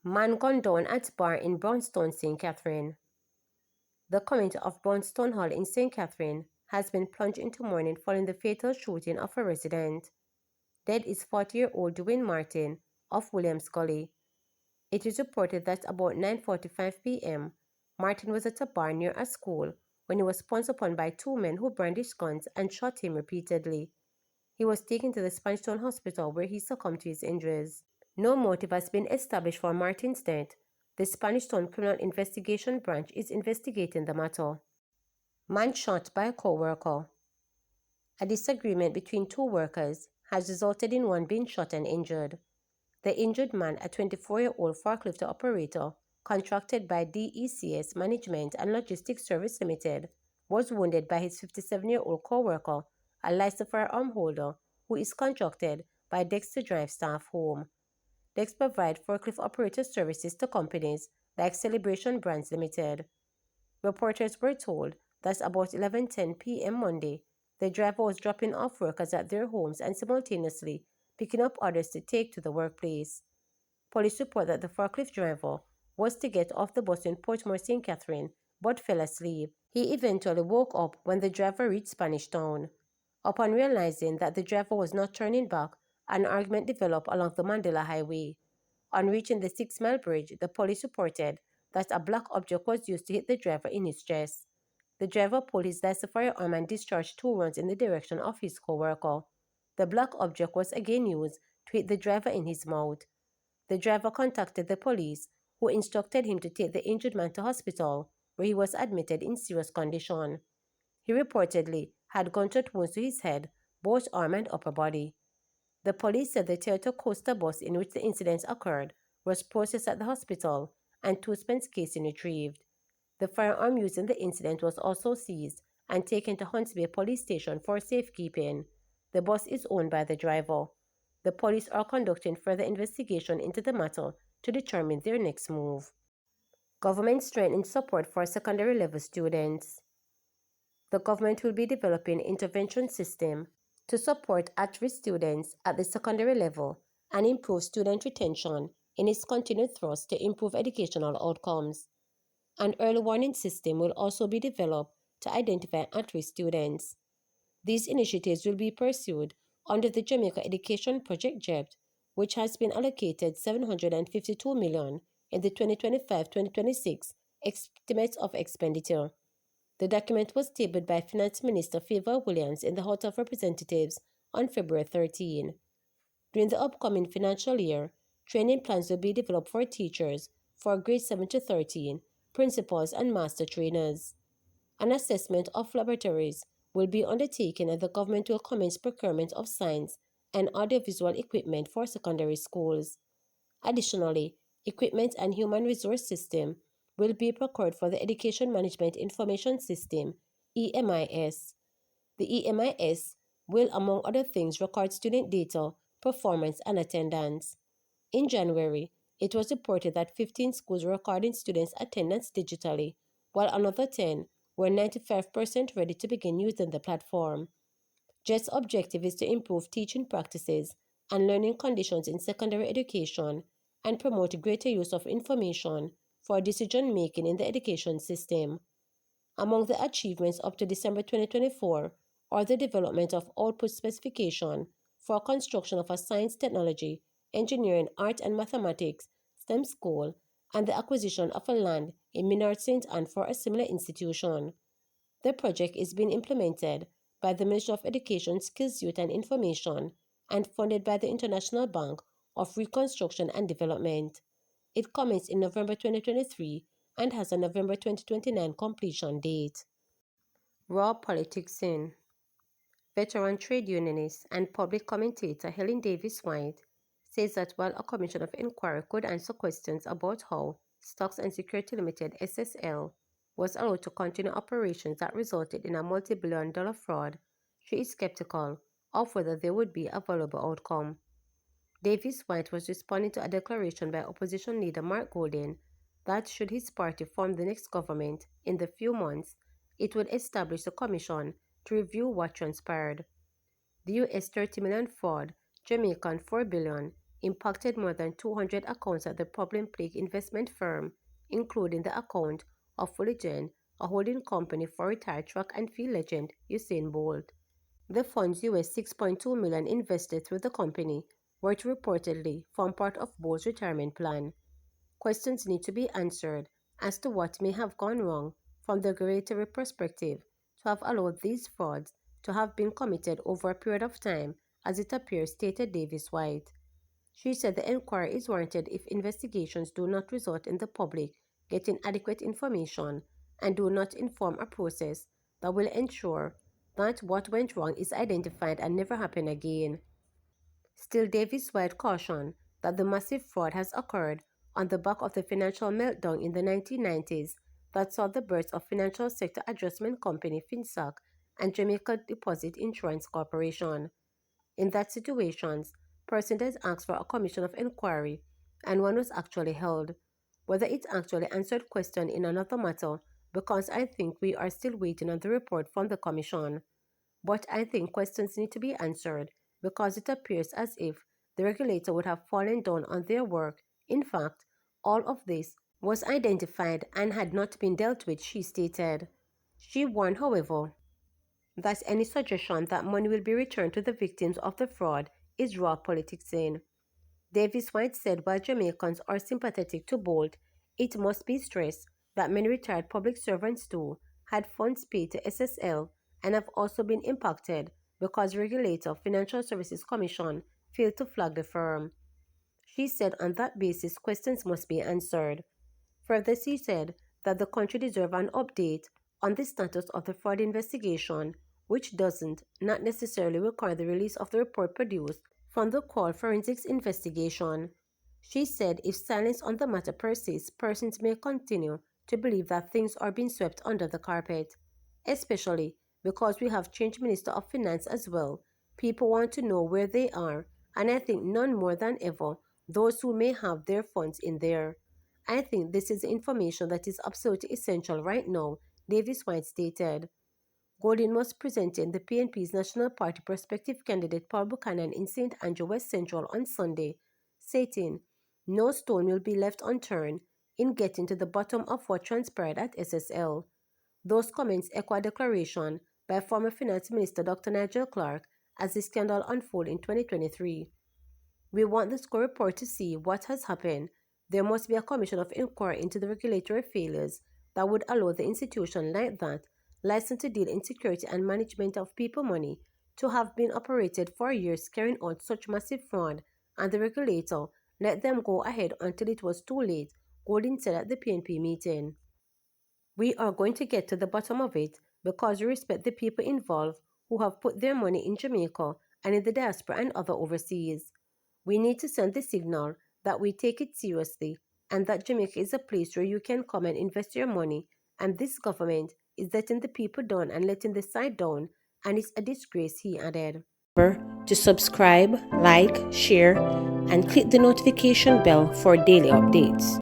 Man gunned down at bar in Brownstone, St. Catherine. The community of Brownstone Hall in St. Catherine has been plunged into mourning following the fatal shooting of a resident. Dead is 40-year-old Dwayne Martin of Williams Gully. It is reported that about 9:45 p.m., Martin was at a bar near a school when he was pounced upon by two men who brandished guns and shot him repeatedly. He was taken to the Spanish Town Hospital where he succumbed to his injuries. No motive has been established for Martin's death. The Spanish Town Criminal Investigation Branch is investigating the matter. Man shot by a co-worker. A disagreement between two workers has resulted in one being shot and injured. The injured man, a 24-year-old forklift operator contracted by DECS Management and Logistics Service Limited, was wounded by his 57-year-old co-worker, a licensed firearm holder, who is contracted by Dex to drive staff home. Dex provides forklift operator services to companies like Celebration Brands Limited. Reporters were told that about 11:10 p.m. Monday, the driver was dropping off workers at their homes and simultaneously picking up others to take to the workplace. Police report that the forklift driver was to get off the bus in Portmore, St. Catherine, but fell asleep. He eventually woke up when the driver reached Spanish Town. Upon realizing that the driver was not turning back, an argument developed along the Mandela Highway. On reaching the 6 Mile Bridge, the police reported that a black object was used to hit the driver in his chest. The driver pulled his licensed firearm and discharged two rounds in the direction of his co-worker. The black object was again used to hit the driver in his mouth. The driver contacted the police, who instructed him to take the injured man to hospital, where he was admitted in serious condition. He reportedly had gunshot wounds to his head, both arm and upper body. The police said the Toyota Coaster bus in which the incident occurred was processed at the hospital and two spent casing retrieved. The firearm used in the incident was also seized and taken to Hunts Bay Police Station for safekeeping. The bus is owned by the driver. The police are conducting further investigation into the matter to determine their next move. Government strengthening support for secondary level students. The government will be developing an intervention system to support at-risk students at the secondary level and improve student retention in its continued thrust to improve educational outcomes. An early warning system will also be developed to identify at-risk students. These initiatives will be pursued under the Jamaica Education Project JEPT, which has been allocated $752 million in the 2025-2026 estimates of expenditure. The document was tabled by Finance Minister Favor Williams in the House of Representatives on February 13. During the upcoming financial year, training plans will be developed for teachers for grades 7 to 13, principals, and master trainers. An assessment of laboratories will be undertaken and the government will commence procurement of science and audiovisual equipment for secondary schools. Additionally, equipment and human resource system will be procured for the Education Management Information System, EMIS. The EMIS will, among other things, record student data, performance, and attendance. In January, it was reported that 15 schools were recording students' attendance digitally, while another 10 were 95% ready to begin using the platform. JET's objective is to improve teaching practices and learning conditions in secondary education and promote greater use of information for decision making in the education system. Among the achievements up to December 2024 are the development of output specification for construction of a science, technology, engineering, art, and mathematics STEM school and the acquisition of a land in Minard St. Anne for a similar institution. The project is being implemented by the Ministry of Education, Skills, Youth and Information and funded by the International Bank of Reconstruction and Development. It commenced in November 2023 and has a November 2029 completion date. Raw politics in. Veteran trade unionist and public commentator Helen Davis White says that while a commission of inquiry could answer questions about how Stocks and Security Limited (SSL) was allowed to continue operations that resulted in a multi-billion-dollar fraud, she is skeptical of whether there would be a valuable outcome. Davis White was responding to a declaration by opposition leader Mark Golding that should his party form the next government in the few months, it would establish a commission to review what transpired. The US 30 million fraud, Jamaican 4 billion, impacted more than 200 accounts at the problem-plagued investment firm, including the account of Fullerton, a holding company for retired track and field legend Usain Bolt. The funds US 6.2 million invested through the company were to reportedly form part of Bolt's retirement plan. Questions need to be answered as to what may have gone wrong from the regulatory perspective to have allowed these frauds to have been committed over a period of time, as it appears, stated Davis White. She said the inquiry is warranted if investigations do not result in the public getting adequate information and do not inform a process that will ensure that what went wrong is identified and never happen again. Still, Davis White cautioned that the massive fraud has occurred on the back of the financial meltdown in the 1990s that saw the birth of Financial Sector Adjustment Company FinSAC and Jamaica Deposit Insurance Corporation. In that situations, President asked for a commission of inquiry, and one was actually held. Whether it actually answered question in another matter, because I think we are still waiting on the report from the commission. But I think questions need to be answered because it appears as if the regulator would have fallen down on their work. In fact, all of this was identified and had not been dealt with, she stated. She warned, however, that any suggestion that money will be returned to the victims of the fraud is raw politics in. Davis White said while Jamaicans are sympathetic to Bolt, it must be stressed that many retired public servants too had funds paid to SSL and have also been impacted because regulator Financial Services Commission failed to flag the firm. She said on that basis questions must be answered. Further, she said that the country deserves an update on the status of the fraud investigation, which doesn't not necessarily require the release of the report produced from the core forensics investigation. She said if silence on the matter persists, persons may continue to believe that things are being swept under the carpet, especially because we have changed Minister of Finance as well. People want to know where they are, and I think none more than ever those who may have their funds in there. I think this is information that is absolutely essential right now, Davis White stated. Gordon was presenting the PNP's National Party prospective candidate Paul Buchanan in St. Andrew West Central on Sunday, stating, "No stone will be left unturned in getting to the bottom of what transpired at SSL." Those comments echo a declaration by former Finance Minister Dr. Nigel Clark as the scandal unfolded in 2023. "We want the score report to see what has happened. There must be a commission of inquiry into the regulatory failures that would allow the institution like that, licensed to deal in security and management of people money, to have been operated for years carrying out such massive fraud, and the regulator let them go ahead until it was too late," Golding said at the PNP meeting. "We are going to get to the bottom of it because we respect the people involved who have put their money in Jamaica and in the diaspora and other overseas. We need to send the signal that we take it seriously and that Jamaica is a place where you can come and invest your money, and this government is letting the people down and letting the side down, and it's a disgrace," he added. Remember to subscribe, like, share, and click the notification bell for daily updates.